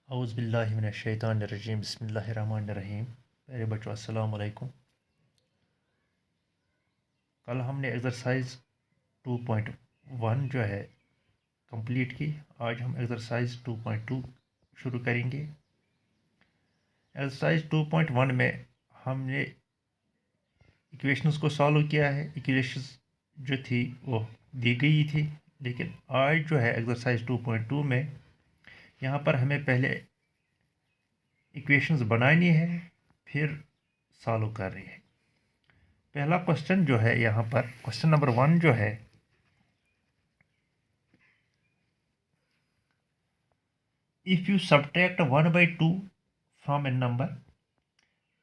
औज़ुबिल्लाहिमिनश्शैतानिर्रजीम बिस्मिल्लाहिर्रहमानिर्रहीम। प्यारे बच्चों अस्सलाम वालेकुम। कल हमने एक्सरसाइज 2.1 जो है कंप्लीट की। आज हम एक्सरसाइज 2.2 शुरू करेंगे। एक्सरसाइज 2.1 में हमने इक्वेशंस को सॉल्व किया है। इक्वेशंस जो थी वो दी गई थी, लेकिन आज जो है एक्सरसाइज 2.2 में यहाँ पर हमें पहले इक्वेशंस बनानी है, फिर सॉल्व कर रही है। पहला क्वेश्चन जो है यहाँ पर क्वेश्चन नंबर 1 जो है, if you subtract 1/2 from A number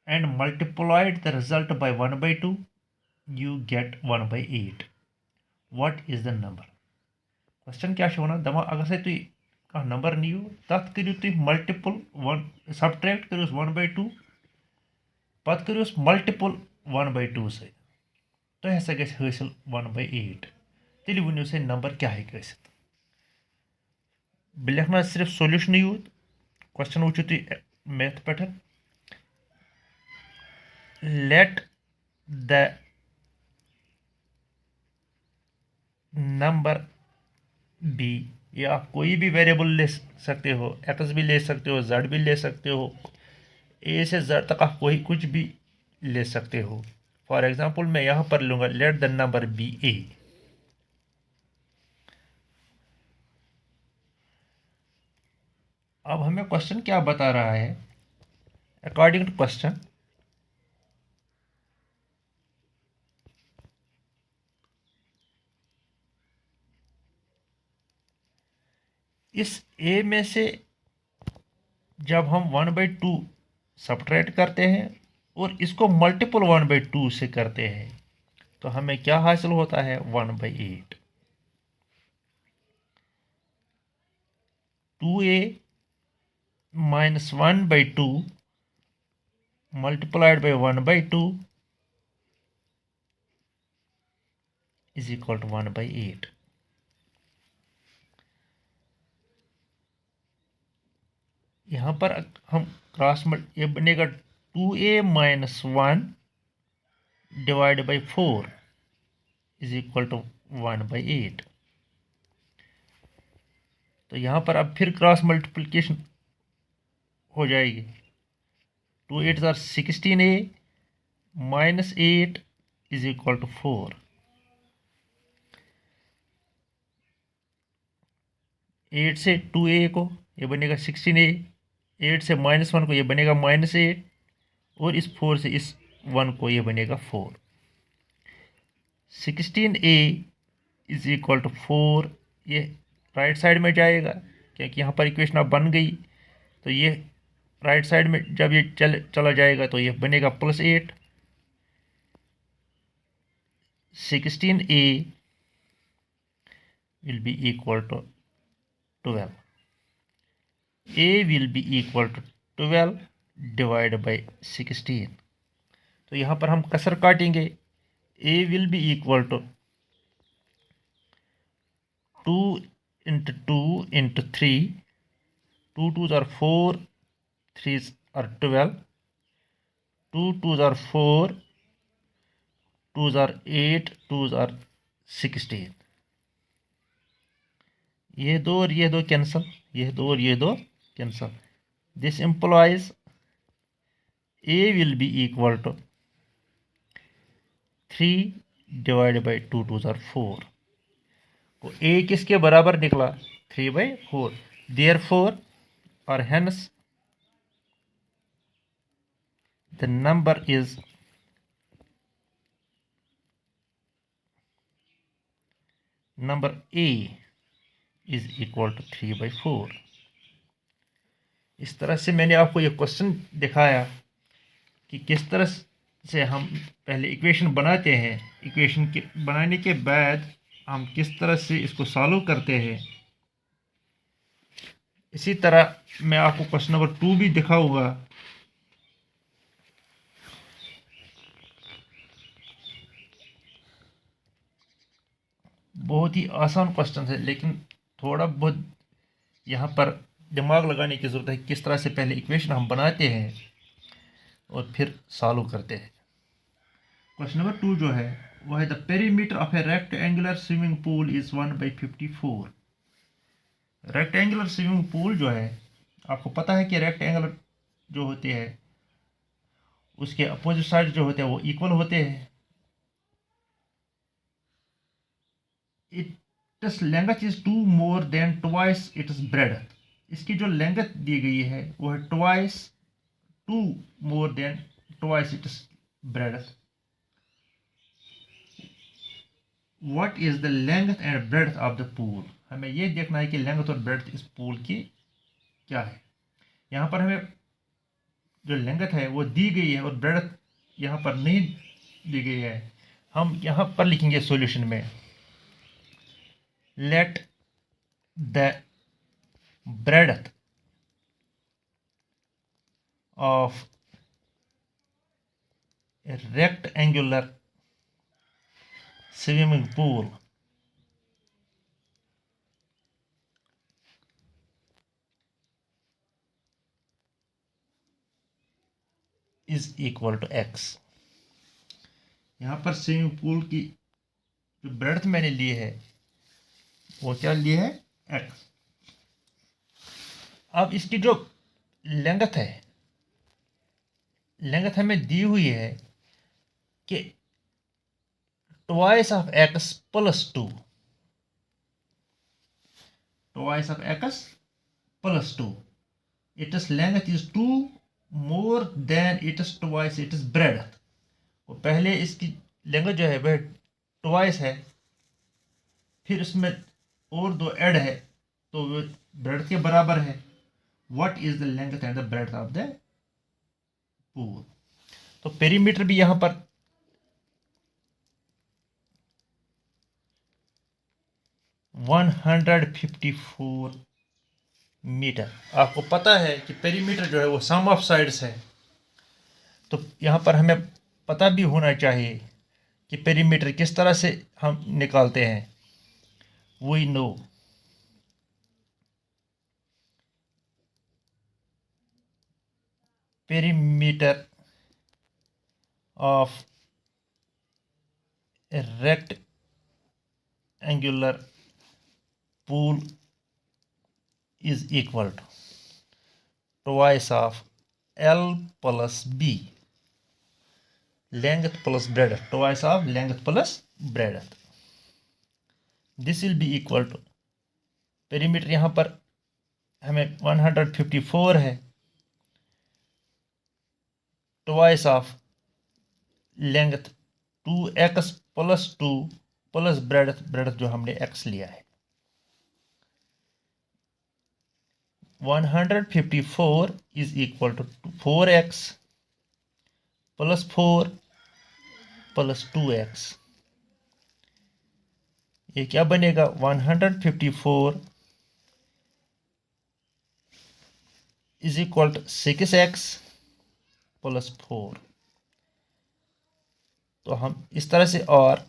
and multiplied the result by 1/2 you get 1/8 what is the number. Question क्या होना दमा अगर से तुम कह नंबर नीयू तथ करू तुम मल्टीपल वन सब्ट्रैक्ट करो 1/2 पत करो मल्टीपल 1/2 से तो हसा गस हासिल 1/8। तेल वनो से नंबर क्या है गसित। बह लिखना सिर्फ सोल्यूशन यूत। क्वेश्चन वो तुम मैथ पे लेट द नंबर बी, या आप कोई भी वेरिएबल ले सकते हो, एक्स भी ले सकते हो, जेड भी ले सकते हो, ए से जेड तक आप कोई कुछ भी ले सकते हो। फॉर एग्जांपल मैं यहां पर लूंगा लेट द नंबर बी ए। अब हमें क्वेश्चन क्या बता रहा है, अकॉर्डिंग टू क्वेश्चन इस ए में से जब हम 1/2 सब्ट्रैक्ट करते हैं और इसको मल्टीपल 1/2 से करते हैं तो हमें क्या हासिल होता है 1/8। 2a minus 1/2 multiplied by 1/2 is equal to 1/8। यहाँ पर हम क्रॉस ये बनेगा 2a minus 1 divide by 4 is equal to 1/8। तो यहाँ पर अब फिर क्रॉस मल्टीप्लिकेशन हो जाएगी। 2 8 are 16a minus 8 is equal to 4। 8 से 2a को ये बनेगा 16a, 8 से -1 को ये बनेगा -8 और इस 4 से इस 1 को ये बनेगा 4। 16a इज इक्वल टू 4, ये राइट साइड में जाएगा क्योंकि यहाँ पर इक्वेशन अब बन गई। तो ये राइट साइड में जब ये चला जाएगा तो ये बनेगा +8। 16a will be equal to 12। a will be equal to 12 divide by 16। तो यहाँ पर हम कसर काटेंगे। a will be equal to 2 into 2 into 3, 2 2s are 4, 3s are 12, 2 2s are 4, 2s are 8, 2s are 16। ये दो और ये दो कैंसल, ये दो और ये दो cancel. This implies a will be equal to 3 divide by 2 2s are 4। तो a किसके बराबर निकला 3/4। देयरफॉर और hence the number is number a is equal to 3/4। इस तरह से मैंने आपको ये क्वेश्चन दिखाया कि किस तरह से हम पहले इक्वेशन बनाते हैं, इक्वेशन के बनाने के बाद हम किस तरह से इसको सॉल्व करते हैं। इसी तरह मैं आपको क्वेश्चन नंबर 2 भी दिखाऊंगा। बहुत ही आसान क्वेश्चन है, लेकिन थोड़ा बहुत यहाँ पर दिमाग लगाने की ज़रूरत है किस तरह से पहले इक्वेशन हम बनाते हैं और फिर सॉल्व करते हैं। क्वेश्चन नंबर 2 जो है वो है the perimeter of A rectangular swimming pool is 1/54। Rectangular swimming pool जो है, आपको पता है कि रेक्टेंगुलर जो होते हैं उसके अपोजिट साइड जो होते हैं वो इक्वल होते हैं। Its length is 2 more than twice its breadth. इसकी जो लेंथ दी गई है वो है twice 2 more than twice its breadth. What is the length and breadth of the pool. हमें ये देखना है कि लेंथ और ब्रेडथ इस पूल की क्या है। यहाँ पर हमें जो लेंथ है वो दी गई है और ब्रेडथ यहाँ पर नहीं दी गई है। हम यहाँ पर लिखेंगे सॉल्यूशन में let the breadth of a rectangular swimming pool is equal to x। यहाँ पर स्विमिंग पूल की जो ब्रेडथ मैंने ली है वो क्या ली है, x। अब इसकी जो लेंथ है, लेंथ हमें दी हुई है कि twice of x plus 2, twice of x plus 2, its length is 2 more than it's twice its breadth. वो पहले इसकी लेंथ जो है वह ट्वाइस है, फिर उसमें और 2 ऐड है तो वो ब्रेडथ के बराबर है। What is the length and the breadth of the pool. तो पेरीमीटर भी यहां पर 154 मीटर। आपको पता है कि पेरीमीटर जो है वो सम ऑफ साइड्स है, तो यहां पर हमें पता भी होना चाहिए कि पेरीमीटर किस तरह से हम निकालते हैं। We know perimeter of a rectangular pool is equal to twice of L plus B, length plus breadth, twice of length plus breadth। this will be equal to perimeter यहाँ पर हमें 154 है, twice of length 2x plus 2 plus breadth, breadth जो हमने x लिया है। 154 is equal to 4x plus 4 plus 2x। ये क्या बनेगा, 154 is equal to 6x plus 4। तो हम इस तरह से, और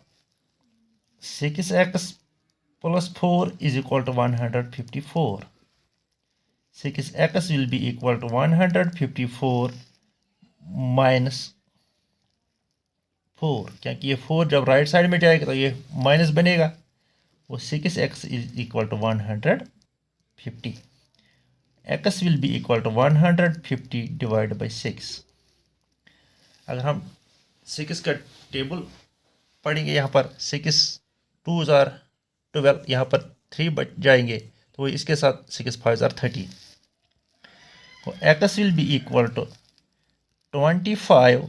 6x plus 4 is equal to 154। 6x will be equal to 154 minus 4, क्योंकि ये 4 जब राइट साइड में जाएगा तो ये माइनस बनेगा। वो 6x is equal to 150। x will be equal to 150 divide by 6। अगर हम 6 का टेबल पढ़ेंगे, यहाँ पर 6 2 जार 12, यहाँ पर 3 बच जाएंगे तो इसके साथ 6 5 जार 30। तो x will be equal to 25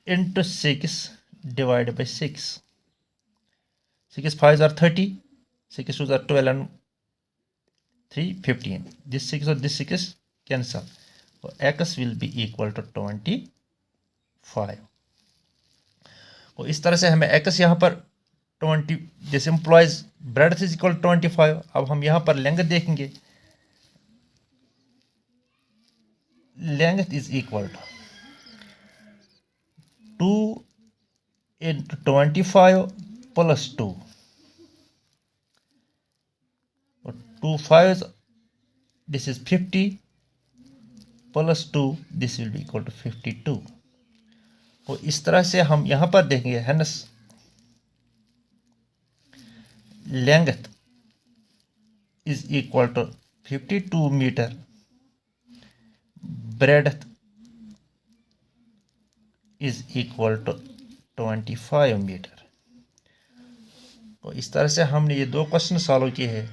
into 6 divide by 6। 6 5 जार 30, 6 2 जार 12 and 3 15। this 6 और this 6 cancel, so x will be equal to 25। तो इस तरह से हमें x यहाँ पर 20, जैसे एम्प्लॉयज ब्रेडथ इज इक्वल 25। अब हम यहाँ पर लेंथ देखेंगे, length is equal to 2 into 25 plus 2। 2 5 this is 50 plus 2, this will be equal to 52। तो इस तरह से हम यहाँ पर देखेंगे, hence length is equal to 52 metre, breadth is equal to 25 metre. तो इस तरह से हमने ये 2 क्वेश्चन सॉल्व किए हैं।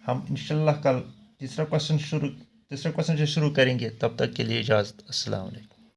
हम इंशाल्लाह कल तीसरा क्वेश्चन से शुरू करेंगे। तब तक के लिए इजाज़त। अस्सलाम वालेकुम।